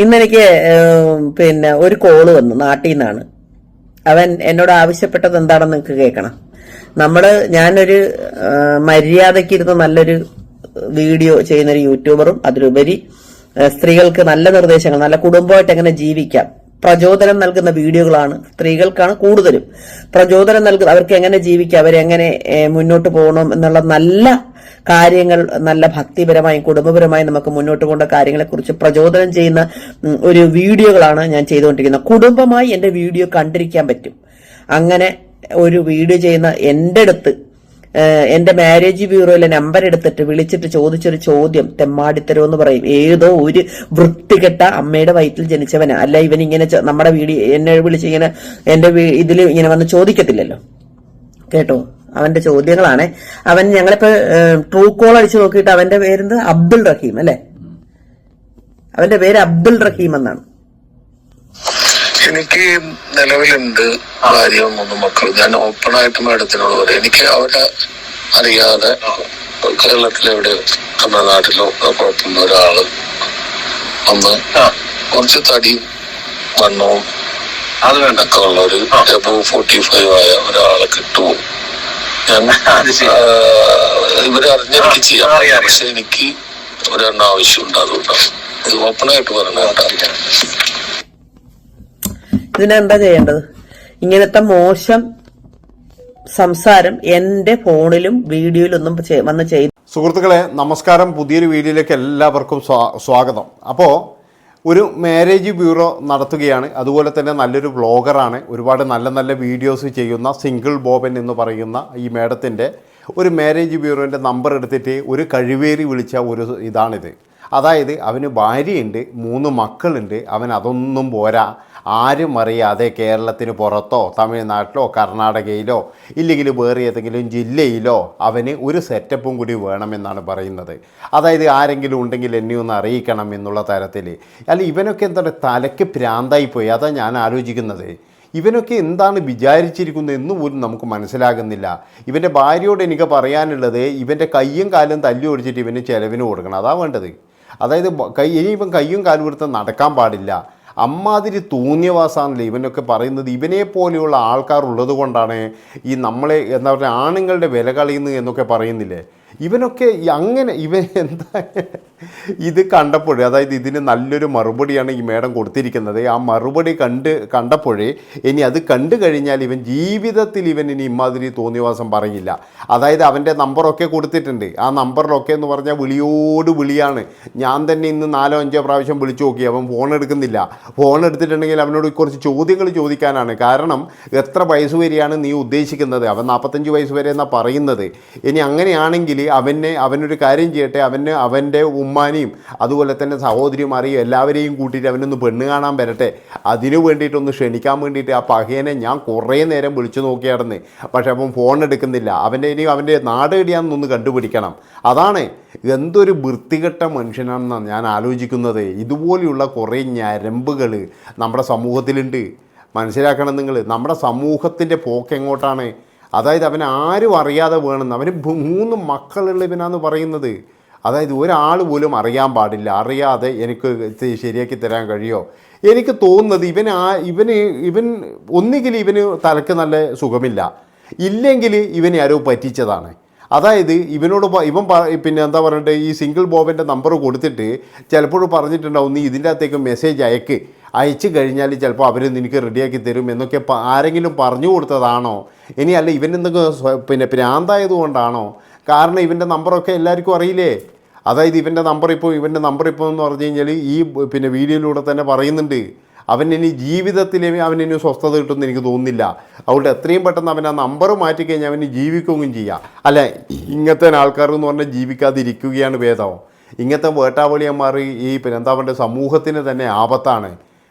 ഇന്നെനിക്ക് ഒരു കോള് വന്നു നാട്ടിൽ നിന്നാണ്. അവൻ എന്നോട് ആവശ്യപ്പെട്ടത് എന്താണെന്ന് നിങ്ങൾക്ക് കേൾക്കണം. ഞാനൊരു മര്യാദയ്ക്കിരുന്ന് നല്ലൊരു വീഡിയോ ചെയ്യുന്നൊരു യൂട്യൂബറും അതിലുപരി സ്ത്രീകൾക്ക് നല്ല നിർദ്ദേശങ്ങൾ, നല്ല കുടുംബമായിട്ട് എങ്ങനെ ജീവിക്കാം, പ്രചോദനം നൽകുന്ന വീഡിയോകളാണ്. സ്ത്രീകൾക്കാണ് കൂടുതലും പ്രചോദനം നൽകുന്നത്. അവർക്ക് എങ്ങനെ ജീവിക്കാം, അവരെങ്ങനെ മുന്നോട്ട് പോകണം എന്നുള്ള നല്ല കാര്യങ്ങൾ, നല്ല ഭക്തിപരമായും കുടുംബപരമായും നമുക്ക് മുന്നോട്ട് പോകേണ്ട കാര്യങ്ങളെക്കുറിച്ച് പ്രചോദനം ചെയ്യുന്ന ഒരു വീഡിയോകളാണ് ഞാൻ ചെയ്തുകൊണ്ടിരിക്കുന്നത്. കുടുംബമായി എന്റെ വീഡിയോ കണ്ടിരിക്കാൻ പറ്റും. അങ്ങനെ ഒരു വീഡിയോ ചെയ്യുന്ന എന്റെ മാരേജ് ബ്യൂറോയിലെ നമ്പർ എടുത്തിട്ട് വിളിച്ചിട്ട് ചോദിച്ചൊരു ചോദ്യം തെമ്മാടിത്തരം എന്ന് പറയും. ഏതോ ഒരു വൃത്തികെട്ട അമ്മയുടെ വയറ്റിൽ ജനിച്ചവനാ. അല്ല ഇവൻ ഇങ്ങനെ നമ്മുടെ വീഡിയോ എന്നെ വിളിച്ച് ഇങ്ങനെ എന്റെ ഇതിൽ ഇങ്ങനെ വന്ന് ചോദിക്കത്തില്ലല്ലോ. കേട്ടോ, അവന്റെ ചോദ്യങ്ങളാണ്. ഞങ്ങളിപ്പോ ട്രൂ കോൾ അടിച്ചു നോക്കിയിട്ട് അവന്റെ പേരെന്ത്, അബ്ദുൾ റഹീം അല്ലെ? അവന്റെ പേര് അബ്ദുൾ റഹീം എന്നാണ്. എനിക്ക് നിലവിലുണ്ട് ഭാര്യയും 3 മക്കളും. ഞാൻ ഓപ്പൺ ആയിട്ട് മാഡത്തിനോട് പറയും, എനിക്ക് അവരെ അറിയാതെ കേരളത്തിലെവിടെ തമിഴ്നാട്ടിലോ കുഴപ്പമുള്ള ഒരാള് ഒന്ന് കുറച്ച് തടിയും വണ്ണവും അത് വേണ്ടൊക്കെ ഉള്ള ഒരു എബോവ് 45 ആയ ഒരാളെ കിട്ടുമോ? ഞാൻ ഇവരറിഞ്ഞെനിക്ക് ചെയ്യാം, പക്ഷെ എനിക്ക് ഒരെണ്ണം ആവശ്യമുണ്ട്. അതുകൊണ്ടാണ് ഇത് ഓപ്പണായിട്ട് പറഞ്ഞ. ഇതിനെന്താ ചെയ്യേണ്ടത്? ഇങ്ങനത്തെ മോശം സംസാരം എന്റെ ഫോണിലും വീഡിയോയിലൊന്നും വന്ന് ചെയ്തു. സുഹൃത്തുക്കളെ നമസ്കാരം, പുതിയൊരു വീഡിയോയിലേക്ക് എല്ലാവർക്കും സ്വാഗതം. അപ്പോൾ ഒരു മാരേജ് ബ്യൂറോ നടത്തുകയാണ്, അതുപോലെ തന്നെ നല്ലൊരു വ്ളോഗറാണ്, ഒരുപാട് നല്ല നല്ല വീഡിയോസ് ചെയ്യുന്ന സിംഗിൾ ബോബൻ എന്ന് പറയുന്ന ഈ മേഡത്തിൻ്റെ ഒരു മാരേജ് ബ്യൂറോൻ്റെ നമ്പർ എടുത്തിട്ട് ഒരു കഴിവേറി വിളിച്ച ഒരു ഇതാണിത്. അതായത് അവന് ഭാര്യയുണ്ട്, 3 മക്കളുണ്ട്. അവൻ അതൊന്നും പോരാ, ആരും അറിയാതെ കേരളത്തിന് പുറത്തോ തമിഴ്നാട്ടിലോ കർണാടകയിലോ ഇല്ലെങ്കിൽ വേറെ ഏതെങ്കിലും ജില്ലയിലോ അവന് ഒരു സെറ്റപ്പും കൂടി വേണമെന്നാണ് പറയുന്നത്. അതായത് ആരെങ്കിലും ഉണ്ടെങ്കിൽ എന്നെ ഒന്ന് അറിയിക്കണം എന്നുള്ള തരത്തിൽ. അല്ല ഇവനൊക്കെ എന്താണ് തലയ്ക്ക് ഭ്രാന്തായിപ്പോയി? അതാണ് ഞാൻ ആലോചിക്കുന്നത്. ഇവനൊക്കെ എന്താണ് വിചാരിച്ചിരിക്കുന്നത് എന്ന് പോലും നമുക്ക് മനസ്സിലാകുന്നില്ല. ഇവൻ്റെ ഭാര്യയോട് എനിക്ക് പറയാനുള്ളത്, ഇവൻ്റെ കയ്യും കാലും തല്ലി ഓടിച്ചിട്ട് ഇവന് ചിലവിന് കൊടുക്കണം, അതാ വേണ്ടത്. അതായത് ഇനിയിപ്പം കയ്യും കാലും എടുത്ത് നടക്കാൻ പാടില്ല. അമ്മാതിരി തൂന്യവാസാണല്ലേ ഇവനൊക്കെ പറയുന്നത്. ഇവനെ പോലെയുള്ള ആൾക്കാർ ഉള്ളത് കൊണ്ടാണ് ഈ നമ്മളെ എന്താ പറയുക ആണുങ്ങളുടെ വില കളയുന്നത് എന്നൊക്കെ പറയുന്നില്ലേ. ഇവനൊക്കെ അങ്ങനെ ഇവൻ എന്താ ഇത് കണ്ടപ്പോഴേ, അതായത് ഇതിന് നല്ലൊരു മറുപടിയാണ് ഈ മേഡം കൊടുത്തിരിക്കുന്നത്. ആ മറുപടി കണ്ടപ്പോഴേ ഇനി അത് കണ്ടു കഴിഞ്ഞാൽ ഇവൻ ജീവിതത്തിൽ ഇനി ഇമാതിരി തോന്നിവാസം പറയില്ല. അതായത് അവൻ്റെ നമ്പറൊക്കെ കൊടുത്തിട്ടുണ്ട്. ആ നമ്പറിലൊക്കെ എന്ന് പറഞ്ഞാൽ വിളിയോട് വിളിയാണ്. ഞാൻ തന്നെ ഇന്ന് 4-5 പ്രാവശ്യം വിളിച്ചു നോക്കി, അവൻ ഫോൺ എടുക്കുന്നില്ല. ഫോൺ എടുത്തിട്ടുണ്ടെങ്കിൽ അവനോട് കുറച്ച് ചോദ്യങ്ങൾ ചോദിക്കാനാണ്. കാരണം എത്ര വയസ്സ് വരെയാണ് നീ ഉദ്ദേശിക്കുന്നത്? അവൻ 45 വയസ്സ് വരെ എന്നാണ് പറയുന്നത്. ഇനി അങ്ങനെയാണെങ്കിൽ അവനൊരു കാര്യം ചെയ്യട്ടെ, അവൻ്റെ ഉമ്മാനെയും അതുപോലെ തന്നെ സഹോദരിമാരെയും എല്ലാവരെയും കൂട്ടിയിട്ട് അവനൊന്ന് പെണ്ണ് കാണാൻ വരട്ടെ. അതിനു വേണ്ടിയിട്ടൊന്ന് ക്ഷണിക്കാൻ വേണ്ടിയിട്ട് ആ പഹയനെ ഞാൻ കുറേ നേരം വിളിച്ചു നോക്കിയായിരുന്നു. പക്ഷെ അവൻ ഫോൺ എടുക്കുന്നില്ല. അവൻ്റെ നാട് എവിടെയാണെന്നൊന്ന് കണ്ടുപിടിക്കണം. അതാണ് എന്തൊരു വൃത്തികെട്ട മനുഷ്യനാണെന്നാണ് ഞാൻ ആലോചിക്കുന്നത്. ഇതുപോലെയുള്ള കുറേ ഞരമ്പുകൾ നമ്മുടെ സമൂഹത്തിലുണ്ട്. മനസ്സിലാക്കണം നിങ്ങൾ. നമ്മുടെ സമൂഹത്തിൻ്റെ പോക്കെങ്ങോട്ടാണ്? അതായത് അവൻ ആരും അറിയാതെ വേണമെന്ന്. അവന് 3 മക്കളുള്ള ഇവനാന്ന് പറയുന്നത്. അതായത് ഒരാൾ പോലും അറിയാൻ പാടില്ല. അറിയാതെ എനിക്ക് ശരിയാക്കി തരാൻ കഴിയുമോ? എനിക്ക് തോന്നുന്നത് ഇവൻ ഒന്നുകിൽ ഇവന് തലക്ക് നല്ല സുഖമില്ല, ഇല്ലെങ്കിൽ ഇവനെ ആരോ പറ്റിച്ചതാണ്. അതായത് ഇവൻ പിന്നെ എന്താ പറയണ്ടേ, ഈ സിംഗിൾ ബോബൻ്റെ നമ്പർ കൊടുത്തിട്ട് ചിലപ്പോൾ പറഞ്ഞിട്ടുണ്ടാവും, നീ ഇതിൻ്റെ അകത്തേക്ക് മെസ്സേജ് അയച്ചു കഴിഞ്ഞാൽ ചിലപ്പോൾ അവർ നിനക്ക് റെഡിയാക്കി തരും എന്നൊക്കെ ആരെങ്കിലും പറഞ്ഞു കൊടുത്തതാണോ? ഇനി അല്ല ഇവനെന്തെങ്കിലും പിന്നെ ഭ്രാന്തായതുകൊണ്ടാണോ? കാരണം ഇവൻ്റെ നമ്പറൊക്കെ എല്ലാവർക്കും അറിയില്ലേ. അതായത് ഇവൻ്റെ നമ്പർ ഇപ്പോൾ എന്ന് പറഞ്ഞു കഴിഞ്ഞാൽ ഈ പിന്നെ വീഡിയോയിലൂടെ തന്നെ പറയുന്നുണ്ട്. അവനിനി ജീവിതത്തിൽ അവനിനി സ്വസ്ഥത കിട്ടുമെന്ന് എനിക്ക് തോന്നുന്നില്ല. അതുകൊണ്ട് എത്രയും പെട്ടെന്ന് അവൻ ആ നമ്പർ മാറ്റിക്കഴിഞ്ഞാൽ അവന് ജീവിക്കുകയും ചെയ്യാം. അല്ല ഇങ്ങനത്തെ ആൾക്കാർ എന്ന് പറഞ്ഞാൽ ജീവിക്കാതിരിക്കുകയാണ് ഭേദം. ഇങ്ങനത്തെ വേട്ടാവളിയന്മാർ പിന്നെ എന്താ പറയുക സമൂഹത്തിന് തന്നെ ആപത്താണ്.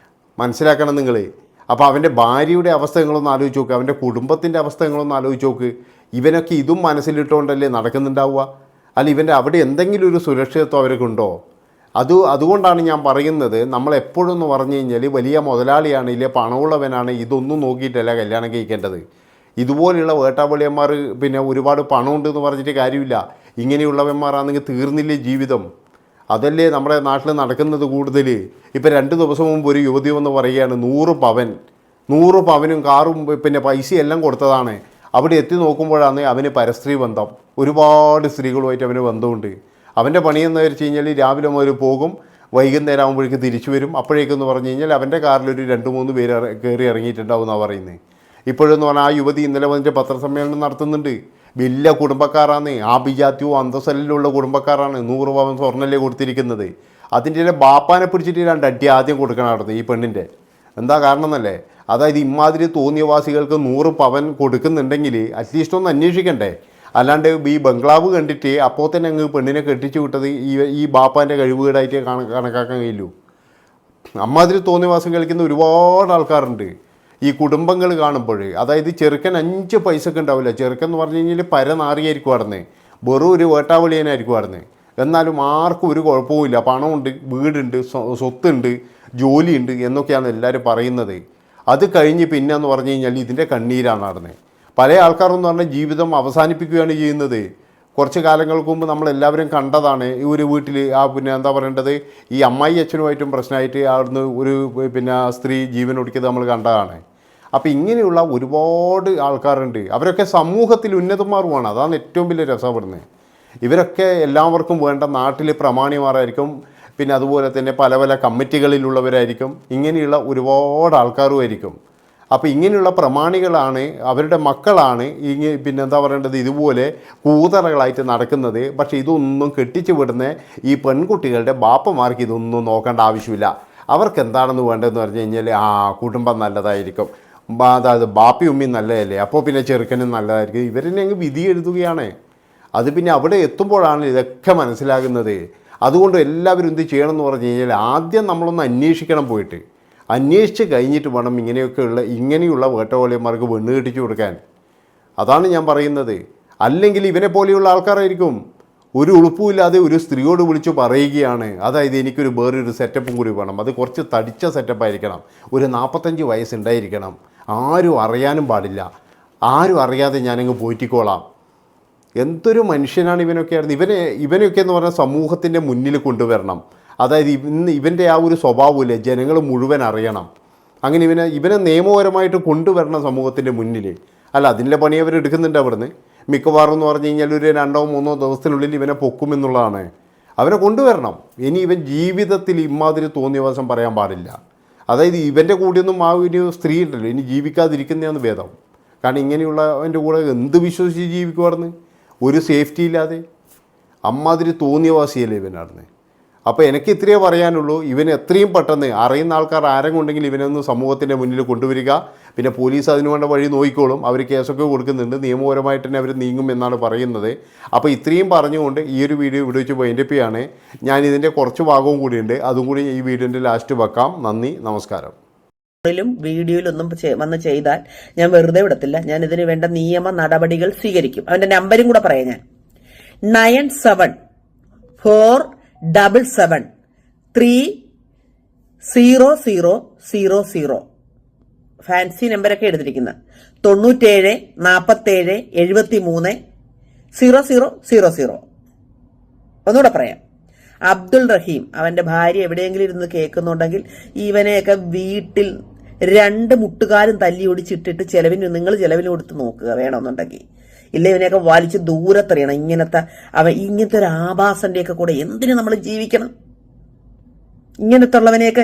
മനസ്സിലാക്കണം നിങ്ങൾ. അപ്പോൾ അവൻ്റെ ഭാര്യയുടെ അവസ്ഥകളൊന്ന് ആലോചിച്ച് നോക്ക്, അവൻ്റെ കുടുംബത്തിൻ്റെ അവസ്ഥകളൊന്ന് ആലോചിച്ച് നോക്ക്. ഇവനൊക്കെ ഇതും മനസ്സിലിട്ടുകൊണ്ടല്ലേ നടക്കുന്നുണ്ടാവുക? അല്ല ഇവൻ്റെ അവിടെ എന്തെങ്കിലും ഒരു സുരക്ഷിതത്വം അവർക്കുണ്ടോ? അതുകൊണ്ടാണ് ഞാൻ പറയുന്നത്, നമ്മളെപ്പോഴും എന്ന് പറഞ്ഞു കഴിഞ്ഞാൽ വലിയ മുതലാളിയാണ്, ഇല്ലേ പണമുള്ളവനാണ്, ഇതൊന്നും നോക്കിയിട്ടല്ല കല്യാണം കഴിക്കേണ്ടത്. ഇതുപോലെയുള്ള വേട്ടാവളിയന്മാർ പിന്നെ ഒരുപാട് പണമുണ്ട് എന്ന് പറഞ്ഞിട്ട് കാര്യമില്ല. ഇങ്ങനെയുള്ളവന്മാരാണെങ്കിൽ തീർന്നില്ലേ ജീവിതം. അതല്ലേ നമ്മുടെ നാട്ടിൽ നടക്കുന്നത് കൂടുതൽ. ഇപ്പം 2 ദിവസം മുമ്പ് ഒരു യുവതി എന്ന് പറയുകയാണ് 100 പവനും കാറും പിന്നെ പൈസയെല്ലാം കൊടുത്തതാണ്. അവിടെ എത്തി നോക്കുമ്പോഴാണ് അവന് പരസ്ത്രീ ബന്ധം. ഒരുപാട് സ്ത്രീകളുമായിട്ട് അവന് ബന്ധമുണ്ട്. അവൻ്റെ പണിയെന്ന് വെച്ച് കഴിഞ്ഞാൽ രാവിലെ മുതൽ പോകും, വൈകുന്നേരം ആകുമ്പോഴേക്ക് തിരിച്ചു വരും. അപ്പോഴേക്കെന്ന് പറഞ്ഞു കഴിഞ്ഞാൽ അവൻ്റെ കാറിലൊരു 2-3 പേര് കയറി ഇറങ്ങിയിട്ടുണ്ടാവും എന്നാണ് പറയുന്നത്. ഇപ്പോഴെന്ന് പറഞ്ഞാൽ ആ യുവതി ഇന്നലെ വന്നിട്ട് പത്രസമ്മേളനം നടത്തുന്നുണ്ട്. വലിയ കുടുംബക്കാരാണ്, ആഭിജാത്യവും അന്തസ്സെല്ലുള്ള കുടുംബക്കാരാണ്. 100 പവൻ സ്വർണ്ണല്ലേ കൊടുത്തിരിക്കുന്നത്. അതിൻ്റെ ബാപ്പാനെ പിടിച്ചിട്ട് 2 അടി ആദ്യം കൊടുക്കണമായിരുന്നു ഈ പെണ്ണിൻ്റെ. എന്താ കാരണം എന്നല്ലേ, അതായത് ഇമാതിരി തോന്നിയവാസികൾക്ക് 100 പവൻ കൊടുക്കുന്നുണ്ടെങ്കിൽ അറ്റ്ലീസ്റ്റ് ഒന്ന് അന്വേഷിക്കണ്ടേ. അല്ലാണ്ട് ഈ ബംഗ്ലാവ് കണ്ടിട്ട് അപ്പോൾ തന്നെ അങ്ങ് പെണ്ണിനെ കെട്ടിച്ചു വിട്ടത് ഈ ബാപ്പാൻ്റെ കഴിവുകേടായിട്ട് കണക്കാക്കാൻ കഴിയുള്ളൂ. അമ്മാതിരി തോന്നിയവാസം കളിക്കുന്ന ഒരുപാട് ആൾക്കാരുണ്ട് ഈ കുടുംബങ്ങൾ കാണുമ്പോൾ. അതായത് ചെറുക്കൻ 5 പൈസക്ക് ഉണ്ടാവില്ല. ചെറുക്കൻ എന്ന് പറഞ്ഞു കഴിഞ്ഞാൽ പരനാറിയായിരിക്കും ആടുന്നത്, വെറും ഒരു വേട്ടാവളിയനായിരിക്കും ആടുന്നത്. എന്നാലും ആർക്കും ഒരു കുഴപ്പവുമില്ല, പണമുണ്ട്, വീടുണ്ട്, സ്വത്തുണ്ട്, ജോലിയുണ്ട് എന്നൊക്കെയാണ് എല്ലാവരും പറയുന്നത്. അത് കഴിഞ്ഞ് പിന്നെ എന്ന് പറഞ്ഞു കഴിഞ്ഞാൽ ഇതിൻ്റെ കണ്ണീരാണ് ആടുന്നത്. പല ആൾക്കാരെന്ന് പറഞ്ഞാൽ ജീവിതം അവസാനിപ്പിക്കുകയാണ് ചെയ്യുന്നത്. കുറച്ച് കാലങ്ങൾക്ക് മുമ്പ് നമ്മളെല്ലാവരും കണ്ടതാണ്. ഈ ഒരു വീട്ടിൽ പിന്നെ എന്താ പറയേണ്ടത്, ഈ അമ്മായി അച്ഛനുമായിട്ടും പ്രശ്നമായിട്ട് അവിടുന്ന് ഒരു പിന്നെ സ്ത്രീ ജീവൻ ഒടുക്കിയത് നമ്മൾ കണ്ടതാണ്. അപ്പോൾ ഇങ്ങനെയുള്ള ഒരുപാട് ആൾക്കാരുണ്ട്. അവരൊക്കെ സമൂഹത്തിൽ ഉന്നതന്മാരുമാണ്. അതാണ് ഏറ്റവും വലിയ രസപ്പെടുന്നത്. ഇവരൊക്കെ എല്ലാവർക്കും വേണ്ട നാട്ടിൽ പ്രമാണിമാരായിരിക്കും. പിന്നെ അതുപോലെ തന്നെ പല പല കമ്മിറ്റികളിലുള്ളവരായിരിക്കും. ഇങ്ങനെയുള്ള ഒരുപാട് ആൾക്കാരുമായിരിക്കും. അപ്പോൾ ഇങ്ങനെയുള്ള പ്രമാണികളാണ്, അവരുടെ മക്കളാണ് പിന്നെ എന്താ പറയേണ്ടത് ഇതുപോലെ കൂതറകളായിട്ട് നടക്കുന്നത്. പക്ഷേ ഇതൊന്നും കെട്ടിച്ചു വിടുന്ന ഈ പെൺകുട്ടികളുടെ ബാപ്പമാർക്ക് ഇതൊന്നും നോക്കേണ്ട ആവശ്യമില്ല. അവർക്ക് എന്താണെന്ന് വേണ്ടതെന്ന് പറഞ്ഞു കഴിഞ്ഞാൽ കുടുംബം നല്ലതായിരിക്കും, അതായത് ബാപ്പി ഉമ്മയും നല്ലതല്ലേ, അപ്പോൾ പിന്നെ ചെറുക്കനും നല്ലതായിരിക്കും. ഇവരെന്നെ അങ്ങ് വിധി എഴുതുകയാണ്. അത് പിന്നെ അവിടെ എത്തുമ്പോഴാണ് ഇതൊക്കെ മനസ്സിലാകുന്നത്. അതുകൊണ്ട് എല്ലാവരും എന്ത് ചെയ്യണമെന്ന് പറഞ്ഞു കഴിഞ്ഞാൽ ആദ്യം നമ്മളൊന്ന് അന്വേഷിക്കണം, പോയിട്ട് അന്വേഷിച്ച് കഴിഞ്ഞിട്ട് വേണം ഇങ്ങനെയുള്ള വേട്ടവോളിയന്മാർക്ക് പെണ്ണ് കെട്ടിച്ചു കൊടുക്കാൻ. അതാണ് ഞാൻ പറയുന്നത്. അല്ലെങ്കിൽ ഇവനെ പോലെയുള്ള ആൾക്കാരായിരിക്കും ഒരു ഉളുപ്പുമില്ലാതെ ഒരു സ്ത്രീയോട് വിളിച്ച് പറയുകയാണ്, അതായത് എനിക്കൊരു വേറൊരു സെറ്റപ്പും കൂടി വേണം, അത് കുറച്ച് തടിച്ച സെറ്റപ്പായിരിക്കണം, ഒരു 45 വയസ്സുണ്ടായിരിക്കണം, ആരും അറിയാനും പാടില്ല, ആരും അറിയാതെ ഞാനങ്ങ് പോയിട്ടിക്കോളാം. എന്തൊരു മനുഷ്യനാണ് ഇവനൊക്കെയായിരുന്നു. ഇവനെയൊക്കെ എന്ന് പറഞ്ഞാൽ സമൂഹത്തിൻ്റെ മുന്നിൽ കൊണ്ടുവരണം. അതായത് ഇവൻ്റെ ആ ഒരു സ്വഭാവമില്ല ജനങ്ങൾ മുഴുവൻ അറിയണം. അങ്ങനെ ഇവനെ നിയമപരമായിട്ട് കൊണ്ടുവരണം സമൂഹത്തിൻ്റെ മുന്നിൽ. അല്ല, അതിൻ്റെ പണി അവർ എടുക്കുന്നുണ്ട് അവിടുന്ന്. മിക്കവാറും എന്ന് പറഞ്ഞു കഴിഞ്ഞാൽ ഒരു 2-3 ദിവസത്തിനുള്ളിൽ ഇവനെ പൊക്കുമെന്നുള്ളതാണ്. അവനെ കൊണ്ടുവരണം. ഇനി ഇവൻ ജീവിതത്തിൽ ഇമാതിരി തോന്നിയവാസം പറയാൻ പാടില്ല. അതായത് ഇവൻ്റെ കൂടെയൊന്നും ആ ഒരു സ്ത്രീ ഉണ്ടല്ലോ, ഇനി ജീവിക്കാതിരിക്കുന്നതാണ് ഭേദം. കാരണം ഇങ്ങനെയുള്ള അവൻ്റെ കൂടെ എന്ത് വിശ്വസിച്ച് ജീവിക്കുമായിരുന്നു, ഒരു സേഫ്റ്റി ഇല്ലാതെ. അമ്മാതിരി തോന്നിയവാസിയല്ലേ ഇവനായിരുന്നു. അപ്പോൾ എനിക്ക് ഇത്രയേ പറയാനുള്ളൂ. ഇവന് എത്രയും പെട്ടെന്ന് അറിയുന്ന ആൾക്കാർ ആരെങ്കിലും ഉണ്ടെങ്കിൽ ഇവനൊന്ന് സമൂഹത്തിൻ്റെ മുന്നിൽ കൊണ്ടുവരിക. പിന്നെ പോലീസ് അതിനു വേണ്ട വഴി നോക്കിക്കോളും. അവർ കേസൊക്കെ കൊടുക്കുന്നുണ്ട്, നിയമപരമായിട്ട് തന്നെ അവർ നീങ്ങും എന്നാണ് പറയുന്നത്. അപ്പോൾ ഇത്രയും പറഞ്ഞുകൊണ്ട് ഈ ഒരു വീഡിയോ ഇവിടെ വെച്ച് വൈൻഡപ്പ് ചെയ്യാണ്. ഞാൻ ഇതിൻ്റെ കുറച്ച് ഭാഗവും കൂടിയുണ്ട്, അതും കൂടി ഈ വീഡിയോൻ്റെ ലാസ്റ്റ് വെക്കാം. നന്ദി, നമസ്കാരം. വീഡിയോയിലൊന്നും വന്ന് ചെയ്താൽ ഞാൻ വെറുതെ വിടത്തില്ല. ഞാൻ ഇതിന് വേണ്ട നിയമ നടപടികൾ സ്വീകരിക്കും. അവന്റെ നമ്പരും കൂടെ പറയാം ഞാൻ. 9747300000 ഫാൻസി നമ്പരൊക്കെ എടുത്തിരിക്കുന്നത് 97 47 73 0000. ഒന്നുകൂടെ പറയാം. അബ്ദുൾ റഹീം. അവന്റെ ഭാര്യ എവിടെയെങ്കിലും ഇരുന്ന് കേൾക്കുന്നുണ്ടെങ്കിൽ ഇവനെയൊക്കെ വീട്ടിൽ 2 മുട്ടുകാലും തല്ലി ഒടിച്ചിട്ടിട്ട് നിങ്ങൾ ചെലവിന് കൊടുത്ത് നോക്കുക വേണമെന്നുണ്ടെങ്കിൽ. ഇല്ല, ഇവനെയൊക്കെ വലിച്ച് ദൂരത്തെറിയണം. ഇങ്ങനത്തെ ഒരു ആഭാസന്റെയൊക്കെ കൂടെ എന്തിനു നമ്മൾ ജീവിക്കണം? ഇങ്ങനത്തെ ഉള്ളവനെയൊക്കെ